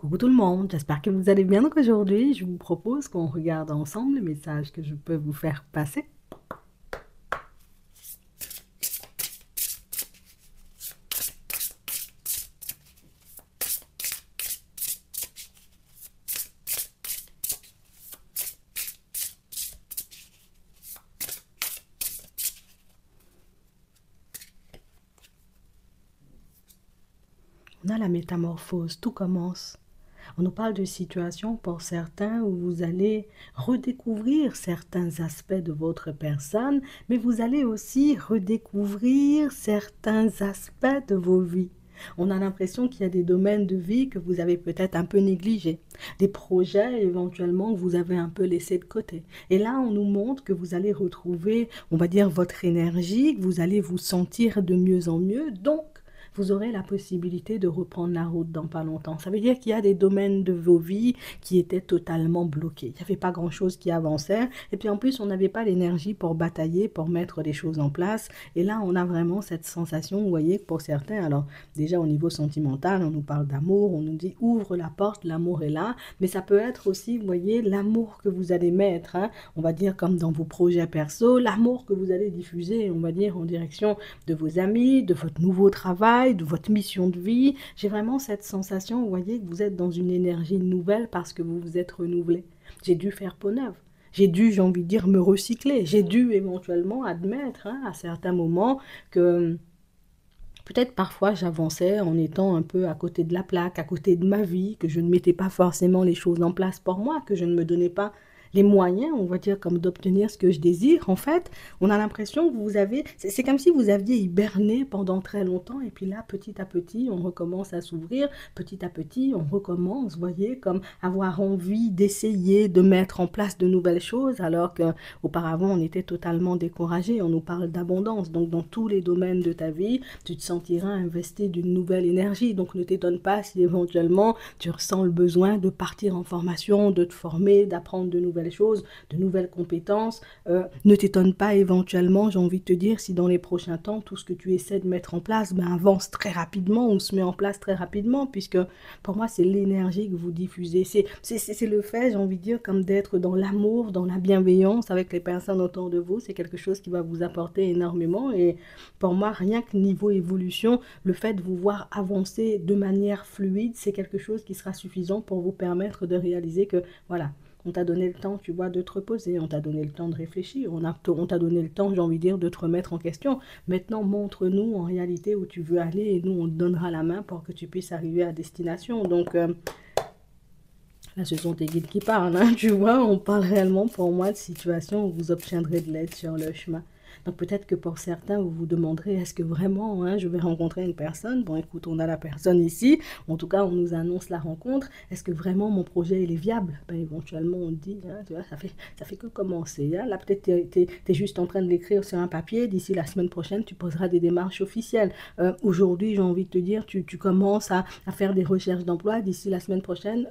Coucou tout le monde, j'espère que vous allez bien. Donc aujourd'hui, je vous propose qu'on regarde ensemble les messages que je peux vous faire passer. On a la métamorphose, tout commence. On nous parle de situations pour certains où vous allez redécouvrir certains aspects de votre personne, mais vous allez aussi redécouvrir certains aspects de vos vies. On a l'impression qu'il y a des domaines de vie que vous avez peut-être un peu négligés, des projets éventuellement que vous avez un peu laissés de côté. Et là, on nous montre que vous allez retrouver, on va dire, votre énergie, que vous allez vous sentir de mieux en mieux. Donc, vous aurez la possibilité de reprendre la route dans pas longtemps. Ça veut dire qu'il y a des domaines de vos vies qui étaient totalement bloqués. Il n'y avait pas grand-chose qui avançait. Et puis en plus, on n'avait pas l'énergie pour batailler, pour mettre des choses en place. Et là, on a vraiment cette sensation, vous voyez, pour certains, alors déjà au niveau sentimental, on nous parle d'amour, on nous dit ouvre la porte, l'amour est là. Mais ça peut être aussi, vous voyez, l'amour que vous allez mettre, hein, on va dire comme dans vos projets perso, l'amour que vous allez diffuser, on va dire en direction de vos amis, de votre nouveau travail, de votre mission de vie. J'ai vraiment cette sensation, vous voyez, que vous êtes dans une énergie nouvelle parce que vous vous êtes renouvelé. J'ai dû faire peau neuve. J'ai dû, j'ai envie de dire, me recycler. J'ai dû éventuellement admettre, hein, à certains moments que peut-être parfois j'avançais en étant un peu à côté de la plaque, à côté de ma vie, que je ne mettais pas forcément les choses en place pour moi, que je ne me donnais pas les moyens, on va dire, comme d'obtenir ce que je désire. En fait, on a l'impression que vous avez, c'est comme si vous aviez hiberné pendant très longtemps, et puis là, petit à petit, on recommence à s'ouvrir, petit à petit, on recommence, vous voyez, comme avoir envie d'essayer de mettre en place de nouvelles choses, alors qu'auparavant, on était totalement découragé. On nous parle d'abondance, donc dans tous les domaines de ta vie, tu te sentiras investi d'une nouvelle énergie. Donc ne t'étonne pas si éventuellement tu ressens le besoin de partir en formation, de te former, d'apprendre de nouvelles choses, de nouvelles compétences. Ne t'étonne pas éventuellement, j'ai envie de te dire, si dans les prochains temps, tout ce que tu essaies de mettre en place avance très rapidement ou se met en place très rapidement, puisque pour moi, c'est l'énergie que vous diffusez. C'est le fait, j'ai envie de dire, comme d'être dans l'amour, dans la bienveillance avec les personnes autour de vous. C'est quelque chose qui va vous apporter énormément. Et pour moi, rien que niveau évolution, le fait de vous voir avancer de manière fluide, c'est quelque chose qui sera suffisant pour vous permettre de réaliser que, voilà, on t'a donné le temps, tu vois, de te reposer, on t'a donné le temps de réfléchir, on t'a donné le temps, j'ai envie de dire, de te remettre en question. Maintenant, montre-nous en réalité où tu veux aller et nous, on te donnera la main pour que tu puisses arriver à destination. Donc, là, ce sont tes guides qui parlent, hein, tu vois, on parle réellement pour moi de situations où vous obtiendrez de l'aide sur le chemin. Donc peut-être que pour certains, vous vous demanderez, est-ce que vraiment, hein, je vais rencontrer une personne? Bon, écoute, on a la personne ici, en tout cas, on nous annonce la rencontre. Est-ce que vraiment mon projet, il est viable? Ben, éventuellement, on dit, hein, tu vois, ça fait que commencer. Hein. Là, peut-être tu es juste en train de l'écrire sur un papier. D'ici la semaine prochaine, tu poseras des démarches officielles. Aujourd'hui, j'ai envie de te dire, tu commences à faire des recherches d'emploi. D'ici la semaine prochaine,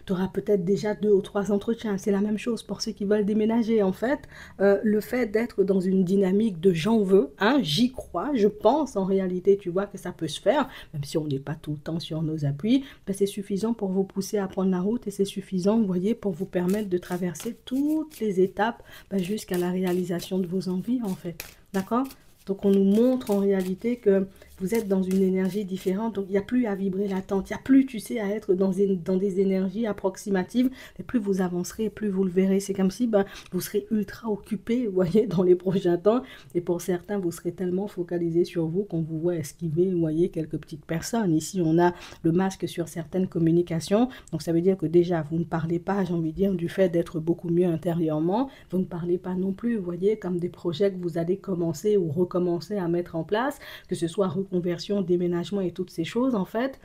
tu auras peut-être déjà 2 ou 3 entretiens. C'est la même chose pour ceux qui veulent déménager. En fait, le fait d'être dans une dynamique de j'en veux, hein, j'y crois, je pense en réalité, tu vois, que ça peut se faire, même si on n'est pas tout le temps sur nos appuis, ben c'est suffisant pour vous pousser à prendre la route et c'est suffisant, vous voyez, pour vous permettre de traverser toutes les étapes jusqu'à la réalisation de vos envies, en fait. D'accord? Donc on nous montre en réalité que vous êtes dans une énergie différente, donc il n'y a plus à vibrer l'attente, il n'y a plus, tu sais, à être dans des énergies approximatives, et plus vous avancerez, plus vous le verrez. C'est comme si vous serez ultra occupé, vous voyez, dans les prochains temps, et pour certains, vous serez tellement focalisé sur vous qu'on vous voit esquiver, vous voyez, quelques petites personnes. Ici, on a le masque sur certaines communications, donc ça veut dire que déjà, vous ne parlez pas, j'ai envie de dire, du fait d'être beaucoup mieux intérieurement, vous ne parlez pas non plus, vous voyez, comme des projets que vous allez commencer ou recommencer à mettre en place, que ce soit conversion, déménagement et toutes ces choses, en fait,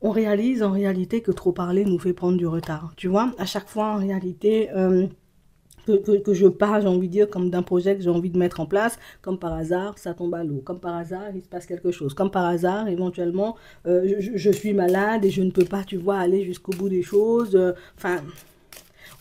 on réalise en réalité que trop parler nous fait prendre du retard. Tu vois, à chaque fois, en réalité, que je parle, j'ai envie de dire, comme d'un projet que j'ai envie de mettre en place, comme par hasard, ça tombe à l'eau. Comme par hasard, il se passe quelque chose. Comme par hasard, éventuellement, je suis malade et je ne peux pas, tu vois, aller jusqu'au bout des choses. Enfin,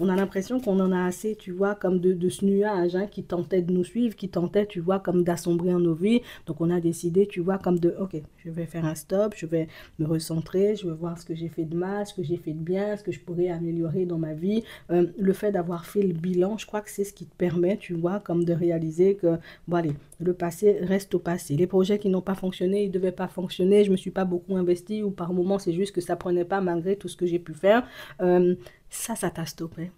on a l'impression qu'on en a assez, tu vois, comme de ce nuage hein, qui tentait de nous suivre, qui tentait, tu vois, comme d'assombrir nos vies. Donc on a décidé, tu vois, comme de, ok, je vais faire un stop, je vais me recentrer, je vais voir ce que j'ai fait de mal, ce que j'ai fait de bien, ce que je pourrais améliorer dans ma vie. Le fait d'avoir fait le bilan, je crois que c'est ce qui te permet, tu vois, comme de réaliser que, bon allez, le passé reste au passé. Les projets qui n'ont pas fonctionné, ils ne devaient pas fonctionner, je ne me suis pas beaucoup investi ou par moments c'est juste que ça ne prenait pas malgré tout ce que j'ai pu faire. Ça t'a stoppé.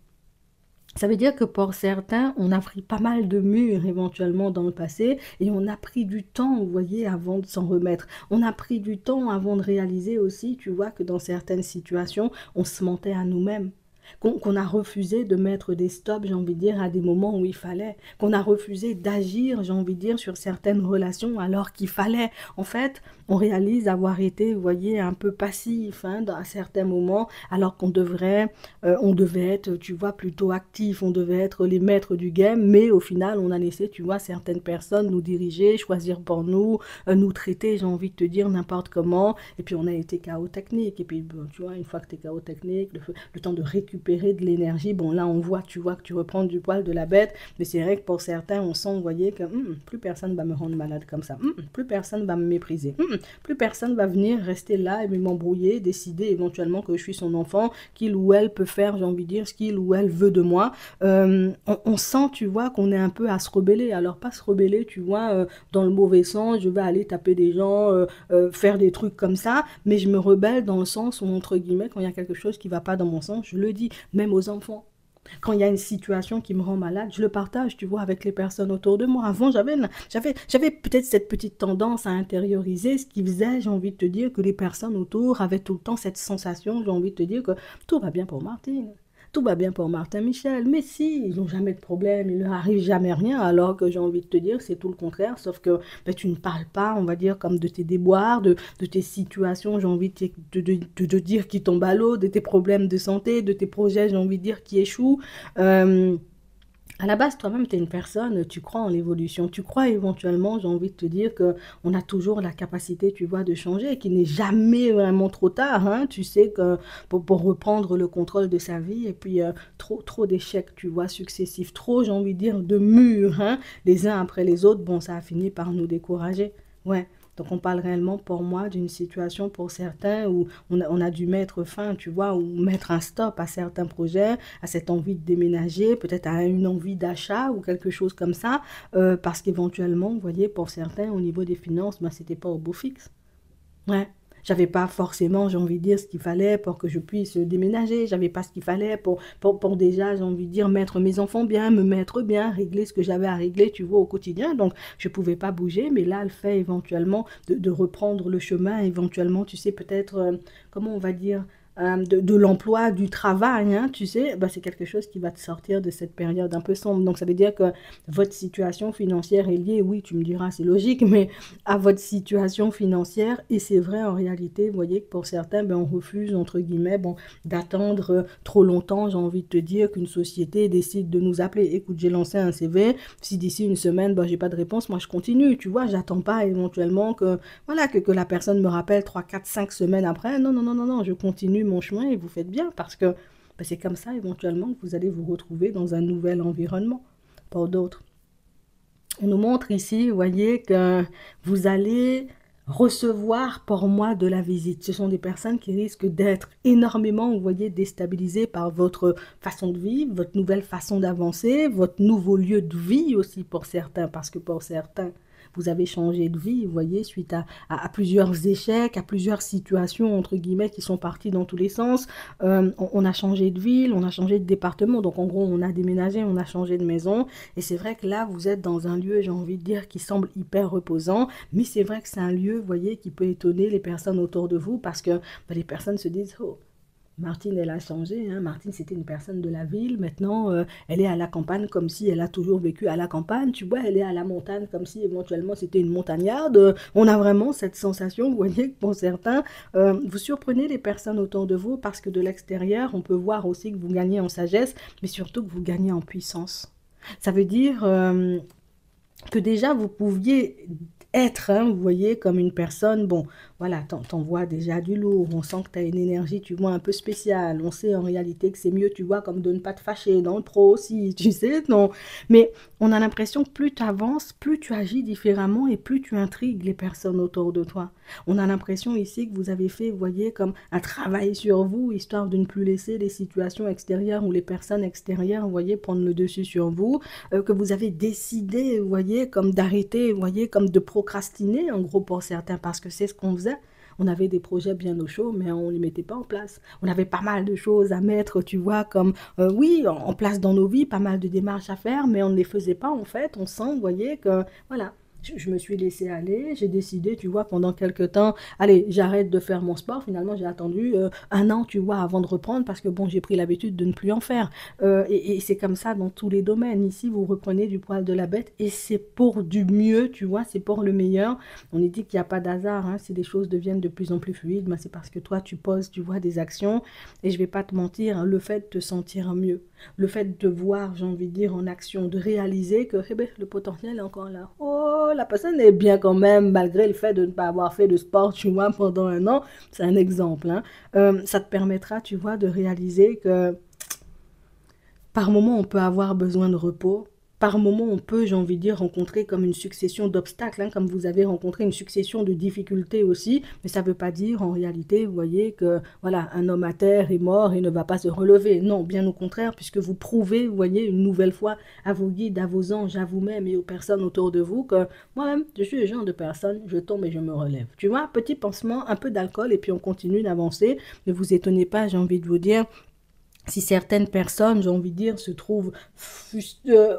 Ça veut dire que pour certains, on a pris pas mal de murs éventuellement dans le passé et on a pris du temps, vous voyez, avant de s'en remettre. On a pris du temps avant de réaliser aussi, tu vois, que dans certaines situations, on se mentait à nous-mêmes. Qu'on a refusé de mettre des stops, j'ai envie de dire, à des moments où il fallait. Qu'on a refusé d'agir, j'ai envie de dire, sur certaines relations alors qu'il fallait. En fait, on réalise avoir été, vous voyez, un peu passif hein, à certains moments, alors on devait être, tu vois, plutôt actif, on devait être les maîtres du game, mais au final, on a laissé, tu vois, certaines personnes nous diriger, choisir pour nous, nous traiter, j'ai envie de te dire, n'importe comment, et puis on a été chaos technique, et puis, bon, tu vois, une fois que tu es chaos technique, le temps de récupérer de l'énergie, bon, là, on voit, tu vois, que tu reprends du poil de la bête, mais c'est vrai que pour certains, on sent, vous voyez, que plus personne va me rendre malade comme ça, plus personne va me mépriser, plus personne va venir rester là et m'embrouiller, décider éventuellement que je suis son enfant, qu'il ou elle peut faire, j'ai envie de dire, ce qu'il ou elle veut de moi. On sent, tu vois, qu'on est un peu à se rebeller. Alors, pas se rebeller, tu vois, dans le mauvais sens, je vais aller taper des gens, faire des trucs comme ça, mais je me rebelle dans le sens où, entre guillemets, quand il y a quelque chose qui ne va pas dans mon sens, je le dis, même aux enfants. Quand il y a une situation qui me rend malade, je le partage, tu vois, avec les personnes autour de moi. Avant, j'avais peut-être cette petite tendance à intérioriser, ce qui faisait, j'ai envie de te dire, que les personnes autour avaient tout le temps cette sensation, j'ai envie de te dire que tout va bien pour Martine. Tout va bien pour Martin Michel, mais si, ils n'ont jamais de problème, il ne leur arrive jamais rien, alors que j'ai envie de te dire, c'est tout le contraire, sauf que ben, tu ne parles pas, on va dire, comme de tes déboires, de tes situations, j'ai envie de dire, qui tombent à l'eau, de tes problèmes de santé, de tes projets, j'ai envie de dire, qui échouent. Euh, à la base, toi-même, tu es une personne, tu crois en l'évolution, tu crois éventuellement, j'ai envie de te dire que on a toujours la capacité, tu vois, de changer et qu'il n'est jamais vraiment trop tard, hein. Tu sais que pour reprendre le contrôle de sa vie et puis trop d'échecs, tu vois, successifs, trop, j'ai envie de dire, de murs, hein, les uns après les autres, bon, ça a fini par nous décourager. Ouais. Donc on parle réellement pour moi d'une situation pour certains où on a dû mettre fin, tu vois, ou mettre un stop à certains projets, à cette envie de déménager, peut-être à une envie d'achat ou quelque chose comme ça, parce qu'éventuellement, vous voyez, pour certains, au niveau des finances, ben, c'était pas au beau fixe. Ouais. J'avais pas forcément, j'ai envie de dire, ce qu'il fallait pour que je puisse déménager. J'avais pas ce qu'il fallait pour déjà, j'ai envie de dire, mettre mes enfants bien, me mettre bien, régler ce que j'avais à régler, tu vois, au quotidien. Donc, je pouvais pas bouger. Mais là, le fait éventuellement de reprendre le chemin, éventuellement, tu sais, peut-être, comment on va dire, de l'emploi, du travail, hein, tu sais, bah, c'est quelque chose qui va te sortir de cette période un peu sombre. Donc, ça veut dire que votre situation financière est liée, oui, tu me diras, c'est logique, mais à votre situation financière. Et c'est vrai, en réalité, vous voyez que pour certains, ben, on refuse, entre guillemets, bon, d'attendre trop longtemps, j'ai envie de te dire, qu'une société décide de nous appeler. Écoute, j'ai lancé un CV, si d'ici une semaine, ben, j'ai pas de réponse, moi, je continue, tu vois, j'attends pas éventuellement que, voilà, que la personne me rappelle 3 4 5 semaines après. Non, non, non, non, non, je continue mon chemin et vous faites bien parce que ben, c'est comme ça, éventuellement, que vous allez vous retrouver dans un nouvel environnement, pas d'autres. On nous montre ici, vous voyez, que vous allez recevoir pour moi de la visite. Ce sont des personnes qui risquent d'être énormément, vous voyez, déstabilisées par votre façon de vivre, votre nouvelle façon d'avancer, votre nouveau lieu de vie aussi pour certains, parce que pour certains, vous avez changé de vie, vous voyez, suite à plusieurs échecs, à plusieurs situations, entre guillemets, qui sont parties dans tous les sens. On a changé de ville, on a changé de département, donc en gros, on a déménagé, on a changé de maison, et c'est vrai que là, vous êtes dans un lieu, j'ai envie de dire, qui semble hyper reposant, mais c'est vrai que c'est un lieu, vous voyez, qui peut étonner les personnes autour de vous, parce que ben, les personnes se disent, oh, Martine, elle a changé, hein. Martine, c'était une personne de la ville. Maintenant, elle est à la campagne comme si elle a toujours vécu à la campagne. Tu vois, elle est à la montagne comme si éventuellement c'était une montagnarde. On a vraiment cette sensation, vous voyez, que pour certains, vous surprenez les personnes autour de vous parce que de l'extérieur, on peut voir aussi que vous gagnez en sagesse, mais surtout que vous gagnez en puissance. Ça veut dire que déjà, vous pouviez être, hein, vous voyez, comme une personne, bon, voilà, t'envoies déjà du lourd, on sent que tu as une énergie, tu vois, un peu spéciale, on sait en réalité que c'est mieux, tu vois, comme de ne pas te fâcher, dans le pro aussi, tu sais, non, mais on a l'impression que plus tu avances, plus tu agis différemment et plus tu intrigues les personnes autour de toi. On a l'impression ici que vous avez fait, vous voyez, comme un travail sur vous, histoire de ne plus laisser les situations extérieures ou les personnes extérieures, vous voyez, prendre le dessus sur vous, que vous avez décidé, vous voyez, comme d'arrêter, vous voyez, comme de procrastiner, en gros, pour certains, parce que c'est ce qu'on faisait. On avait des projets bien au chaud, mais on ne les mettait pas en place. On avait pas mal de choses à mettre, tu vois, comme, oui, en place dans nos vies, pas mal de démarches à faire, mais on ne les faisait pas, en fait. On sent, vous voyez, que, voilà, je me suis laissée aller, j'ai décidé, tu vois, pendant quelques temps, allez, j'arrête de faire mon sport. Finalement, j'ai attendu un an, tu vois, avant de reprendre, parce que, bon, j'ai pris l'habitude de ne plus en faire. Et c'est comme ça dans tous les domaines. Ici, vous reprenez du poil de la bête et c'est pour du mieux, tu vois, c'est pour le meilleur. On est dit qu'il n'y a pas d'hasard, hein. Si les choses deviennent de plus en plus fluides, ben c'est parce que toi, tu poses, tu vois, des actions. Et je vais pas te mentir, hein, le fait de te sentir mieux, le fait de voir, j'ai envie de dire, en action, de réaliser que eh ben, le potentiel est encore là. Oh, la personne est bien quand même, malgré le fait de ne pas avoir fait de sport, tu vois, pendant un an. C'est un exemple, hein. Ça te permettra, tu vois, de réaliser que par moment, on peut avoir besoin de repos. Par moment, on peut, j'ai envie de dire, rencontrer comme une succession d'obstacles, hein, comme vous avez rencontré une succession de difficultés aussi. Mais ça ne veut pas dire, en réalité, vous voyez, que voilà, un homme à terre est mort et ne va pas se relever. Non, bien au contraire, puisque vous prouvez, vous voyez, une nouvelle fois à vos guides, à vos anges, à vous-même et aux personnes autour de vous que moi-même, je suis le genre de personne, je tombe et je me relève. Tu vois, petit pansement, un peu d'alcool et puis on continue d'avancer. Ne vous étonnez pas, j'ai envie de vous dire, si certaines personnes, j'ai envie de dire, se trouvent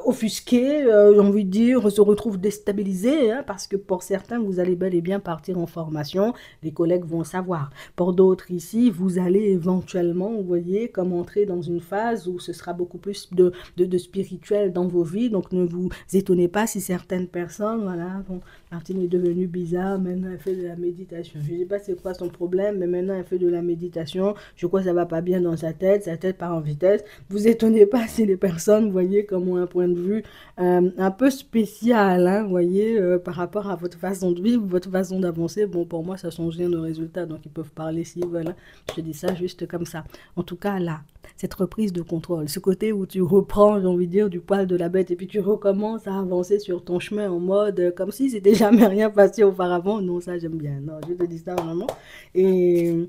offusquées, j'ai envie de dire, se retrouvent déstabilisées, hein, parce que pour certains, vous allez bel et bien partir en formation, les collègues vont savoir. Pour d'autres ici, vous allez éventuellement, vous voyez, comme entrer dans une phase où ce sera beaucoup plus de spirituel dans vos vies, donc ne vous étonnez pas si certaines personnes, voilà, vont, Martine est devenue bizarre, maintenant elle fait de la méditation. Je ne sais pas c'est quoi son problème, mais maintenant elle fait de la méditation, je crois que ça ne va pas bien dans sa tête part en vitesse. Vous étonnez pas si les personnes, vous voyez, comme ont un point de vue un peu spécial, hein, vous voyez, par rapport à votre façon de vivre, votre façon d'avancer. Bon, pour moi, ça change rien de résultat, donc ils peuvent parler s'ils veulent, hein. Je dis ça juste comme ça. En tout cas, là, cette reprise de contrôle, ce côté où tu reprends, j'ai envie de dire, du poil de la bête et puis tu recommences à avancer sur ton chemin en mode comme si c'était jamais rien passé auparavant. Non, ça j'aime bien. Non, je te dis ça vraiment. Et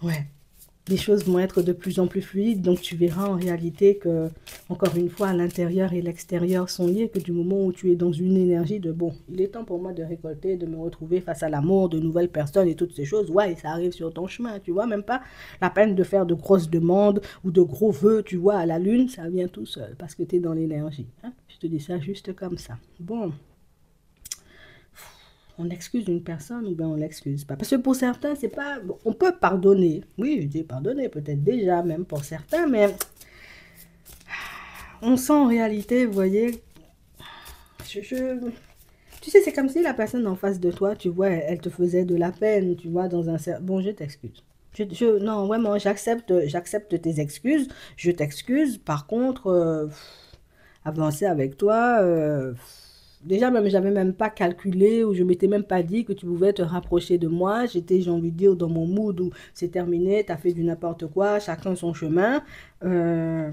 ouais, les choses vont être de plus en plus fluides, donc tu verras en réalité que, encore une fois, l'intérieur et l'extérieur sont liés, que du moment où tu es dans une énergie de, bon, il est temps pour moi de récolter, de me retrouver face à l'amour, de nouvelles personnes et toutes ces choses, ouais, ça arrive sur ton chemin, tu vois, même pas la peine de faire de grosses demandes ou de gros vœux, tu vois, à la lune, ça vient tout seul, parce que tu es dans l'énergie, hein. Je te dis ça juste comme ça. Bon, on excuse une personne ou bien on l'excuse pas. Parce que pour certains, c'est pas. Bon, on peut pardonner. Oui, je dis pardonner, peut-être déjà, même pour certains, mais on sent en réalité, vous voyez, tu sais, c'est comme si la personne en face de toi, tu vois, elle te faisait de la peine, tu vois, dans un certain. Bon, je t'excuse. Non, vraiment, j'accepte tes excuses. Je t'excuse. Par contre, avancer avec toi. Déjà, même, j'avais même pas calculé ou je m'étais même pas dit que tu pouvais te rapprocher de moi. J'étais, j'ai envie de dire, dans mon mood où c'est terminé, t'as fait du n'importe quoi, chacun son chemin. Euh,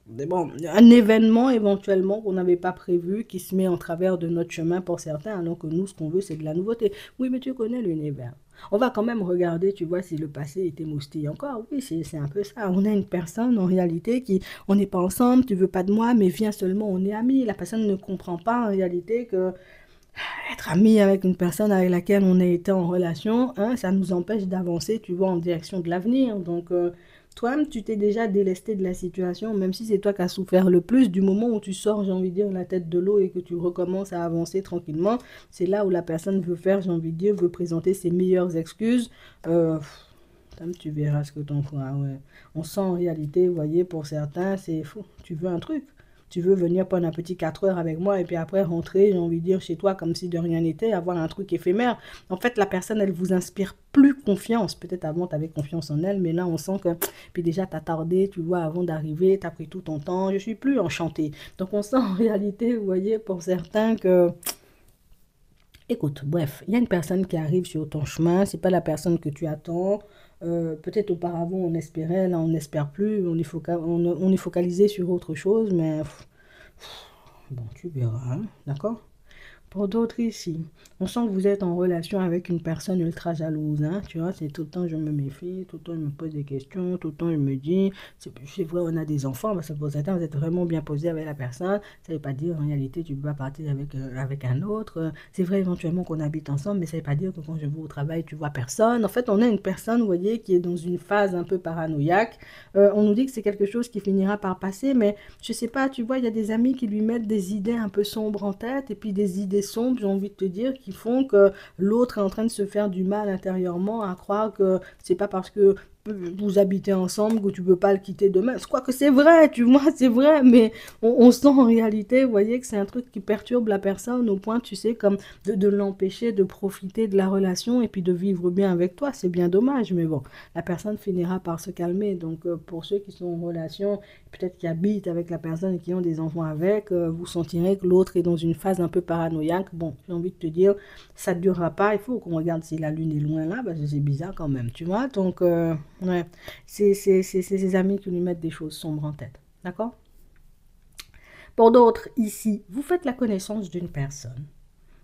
mais bon, un événement éventuellement qu'on n'avait pas prévu qui se met en travers de notre chemin pour certains, alors que nous, ce qu'on veut, c'est de la nouveauté. Oui, mais tu connais l'univers. On va quand même regarder, tu vois, si le passé était moustille encore. Oui, c'est un peu ça. On a une personne, en réalité, qui, on n'est pas ensemble, tu veux pas de moi, mais viens seulement, on est amis. La personne ne comprend pas, en réalité, que être ami avec une personne avec laquelle on a été en relation, hein, ça nous empêche d'avancer, tu vois, en direction de l'avenir. Donc, toi, tu t'es déjà délesté de la situation, même si c'est toi qui as souffert le plus, du moment où tu sors, j'ai envie de dire, la tête de l'eau et que tu recommences à avancer tranquillement, c'est là où la personne veut faire, j'ai envie de dire, veut présenter ses meilleures excuses. Euh, tu verras ce que t'en feras, ouais. On sent en réalité, vous voyez, pour certains, c'est fou. Tu veux un truc. Tu veux venir prendre un petit 4 heures avec moi et puis après rentrer, j'ai envie de dire, chez toi comme si de rien n'était, avoir un truc éphémère. En fait, la personne, elle vous inspire plus confiance. Peut-être avant, tu avais confiance en elle, mais là, on sent que... Puis déjà, tu as tardé, tu vois, avant d'arriver, tu as pris tout ton temps. Je suis plus enchantée. Donc, on sent en réalité, vous voyez, pour certains que Écoute, bref, il y a une personne qui arrive sur ton chemin, c'est pas la personne que tu attends. Peut-être auparavant on espérait, là on n'espère plus, on est focalisé sur autre chose, mais bon, tu verras, hein, d'accord? Pour d'autres ici, on sent que vous êtes en relation avec une personne ultra jalouse, hein, tu vois, c'est tout le temps je me méfie, tout le temps je me pose des questions, tout le temps je me dis, c'est vrai, on a des enfants, parce que pour certains, vous êtes vraiment bien posé avec la personne, ça ne veut pas dire en réalité tu peux pas partir avec un autre, c'est vrai éventuellement qu'on habite ensemble, mais ça ne veut pas dire que quand je vais au travail, tu vois personne. En fait, on a une personne, vous voyez, qui est dans une phase un peu paranoïaque. On nous dit que c'est quelque chose qui finira par passer, mais je sais pas, tu vois, il y a des amis qui lui mettent des idées un peu sombres en tête, et puis des idées sombres, j'ai envie de te dire, qui font que l'autre est en train de se faire du mal intérieurement à croire que c'est pas parce que vous habitez ensemble que tu peux pas le quitter demain. Je crois que c'est vrai, tu vois, c'est vrai, mais on sent en réalité, vous voyez, que c'est un truc qui perturbe la personne au point, tu sais, comme de l'empêcher de profiter de la relation et puis de vivre bien avec toi. C'est bien dommage, mais bon, la personne finira par se calmer. Donc, pour ceux qui sont en relation, peut-être qui habitent avec la personne et qui ont des enfants avec, vous sentirez que l'autre est dans une phase un peu paranoïaque. Bon, j'ai envie de te dire, ça ne durera pas. Il faut qu'on regarde si la lune est loin là, parce que c'est bizarre quand même, tu vois. Donc, ouais, c'est ses amis qui lui mettent des choses sombres en tête. D'accord? Pour d'autres, ici, vous faites la connaissance d'une personne.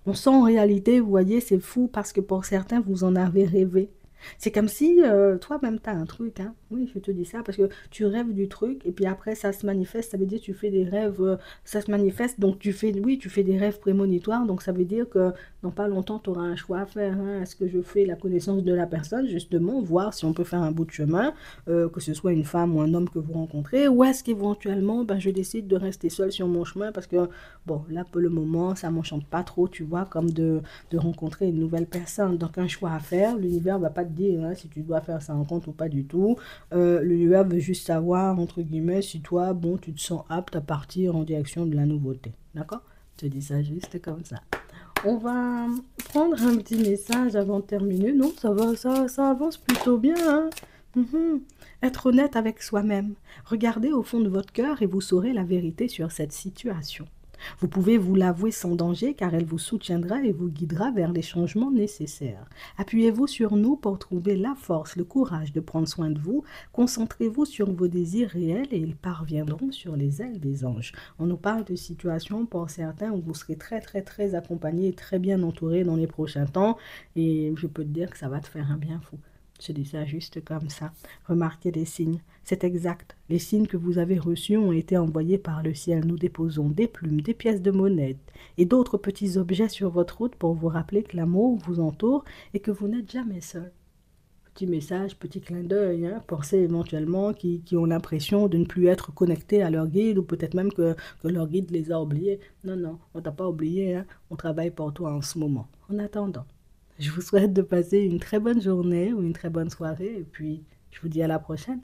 On sent en réalité, vous voyez, c'est fou parce que pour certains, vous en avez rêvé. C'est comme si toi-même, tu as un truc, hein. Oui, je te dis ça parce que tu rêves du truc et puis après, ça se manifeste. Ça veut dire que tu fais des rêves, ça se manifeste. Donc, oui, tu fais des rêves prémonitoires. Donc, ça veut dire que dans pas longtemps, tu auras un choix à faire, hein. Est-ce que je fais la connaissance de la personne, justement, voir si on peut faire un bout de chemin, que ce soit une femme ou un homme que vous rencontrez, ou est-ce qu'éventuellement, ben, je décide de rester seule sur mon chemin parce que, bon, là, pour le moment, ça m'enchante pas trop, tu vois, comme de rencontrer une nouvelle personne. Donc, un choix à faire. L'univers va pas te dire hein, si tu dois faire ça en compte ou pas du tout. L'univers veut juste savoir, entre guillemets, si toi, bon, tu te sens apte à partir en direction de la nouveauté. D'accord? Je te dis ça juste comme ça. On va prendre un petit message avant de terminer. Non, ça va, ça avance plutôt bien, hein. Mhm. Être honnête avec soi-même. Regardez au fond de votre cœur et vous saurez la vérité sur cette situation. Vous pouvez vous l'avouer sans danger car elle vous soutiendra et vous guidera vers les changements nécessaires. Appuyez-vous sur nous pour trouver la force, le courage de prendre soin de vous. Concentrez-vous sur vos désirs réels et ils parviendront sur les ailes des anges. On nous parle de situations pour certains où vous serez très très très accompagné et très bien entouré dans les prochains temps et je peux te dire que ça va te faire un bien fou. Je dis ça juste comme ça. Remarquez les signes. C'est exact. Les signes que vous avez reçus ont été envoyés par le ciel. Nous déposons des plumes, des pièces de monnaie et d'autres petits objets sur votre route pour vous rappeler que l'amour vous entoure et que vous n'êtes jamais seul. Petit message, petit clin d'œil, hein, pour ceux éventuellement qui ont l'impression de ne plus être connectés à leur guide ou peut-être même que leur guide les a oubliés. Non, non, on t'a pas oublié, hein, on travaille pour toi en ce moment. En attendant, je vous souhaite de passer une très bonne journée ou une très bonne soirée et puis je vous dis à la prochaine.